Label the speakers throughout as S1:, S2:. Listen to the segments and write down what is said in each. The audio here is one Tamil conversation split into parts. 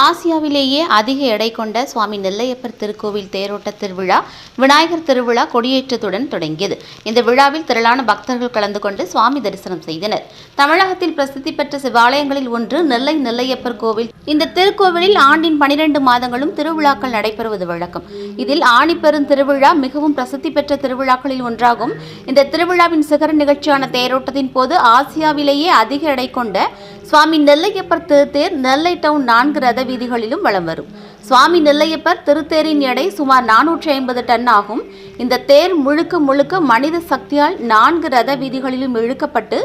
S1: ஆசியாவிலேயே அதிக எடை கொண்ட சுவாமி நெல்லையப்பர் திருக்கோவில் தேரோட்ட திருவிழா விநாயகர் திருவிழா கொடியேற்றத்துடன் தொடங்கியது. இந்த விழாவில் திரளான பக்தர்கள் கலந்து கொண்டு சுவாமி தரிசனம் செய்தனர். தமிழகத்தில் பிரசித்தி பெற்ற சிவாலயங்களில் ஒன்று நெல்லை நெல்லையப்பர் கோவில். இந்த திருக்கோவிலில் ஆண்டின் 12 மாதங்களும் திருவிழாக்கள் நடைபெறுவது வழக்கம். இதில் ஆணிப்பெரும் திருவிழா மிகவும் பிரசித்தி பெற்ற திருவிழாக்களில் ஒன்றாகும். இந்த திருவிழாவின் சிகர நிகழ்ச்சியான தேரோட்டத்தின் போது ஆசியாவிலேயே அதிக எடை கொண்ட சுவாமி நெல்லையப்பர் திருத்தேர் நெல்லை டவுன் 4 ரத வீதிகளிலும் வலம் வரும். சுவாமி நெல்லையப்பர் திருத்தேரின் எடை சுமார் 450 டன் ஆகும். இந்த தேர் முழுக்க முழுக்க மனித சக்தியால் 4 ரத வீதிகளிலும் இழுக்கப்பட்டு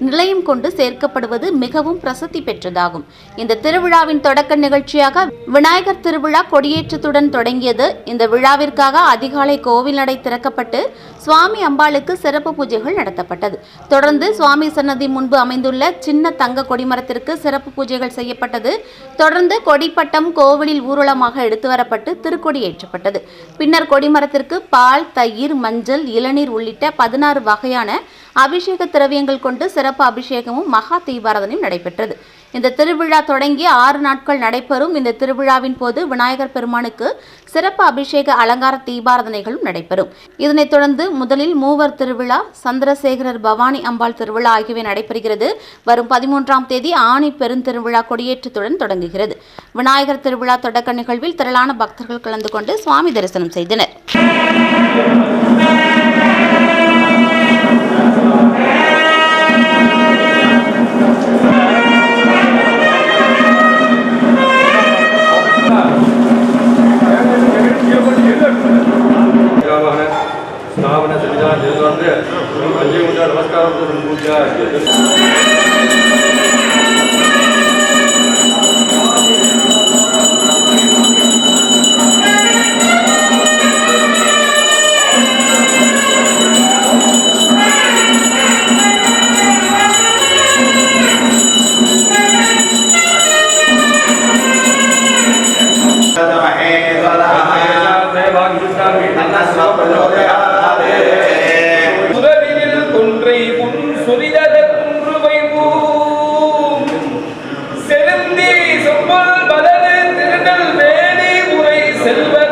S1: நிலையம் கொண்டு சேர்க்கப்படுவது மிகவும் பிரசித்தி பெற்றதாகும். இந்த திருவிழாவின் தொடக்க நிகழ்ச்சியாக விநாயகர் திருவிழா கொடியேற்றத்துடன் தொடங்கியது. இந்த விழாவிற்காக அதிகாலை கோவில் நடை திறக்கப்பட்டு சுவாமி அம்பாளுக்கு சிறப்பு பூஜைகள் நடத்தப்பட்டது. தொடர்ந்து சுவாமி சன்னதி முன்பு அமைந்துள்ள சின்ன தங்க கொடிமரத்திற்கு சிறப்பு பூஜைகள் செய்யப்பட்டது. தொடர்ந்து கொடிப்பட்டம் கோவிலில் ஊர்வலமாக எடுத்து வரப்பட்டு திருக்கொடி ஏற்றப்பட்டது. பின்னர் கொடிமரத்திற்கு பால், தயிர், மஞ்சள், இளநீர் உள்ளிட்ட 16 வகையான அபிஷேக திரவியங்கள் கொண்டு சிறப்பு அபிஷேகமும் மகா தீபாராதனையும் நடைபெற்றது. இந்த திருவிழா தொடங்கி 6 நாட்கள் நடைபெறும். இந்த திருவிழாவின் போது விநாயகர் பெருமானுக்கு சிறப்பு அபிஷேக அலங்கார தீபாராதனைகளும் நடைபெறும். இதனைத் தொடர்ந்து முதலில் மூவர் திருவிழா, சந்திரசேகரர் பவானி அம்பாள் திருவிழா ஆகியவை நடைபெறுகிறது. வரும் 13ஆம் தேதி ஆணி பெருந்திருவிழா கொடியேற்றத்துடன் தொடங்குகிறது. விநாயகர் திருவிழா தொடக்க நிகழ்வில் திரளான பக்தர்கள் கலந்து கொண்டு சுவாமி தரிசனம் செய்தனர்.
S2: உதவியில் கொன்றை உன் சுரிதூவை செலுந்தி சொம்பல் பலரு திருநெல் வேலி உரை செல்வ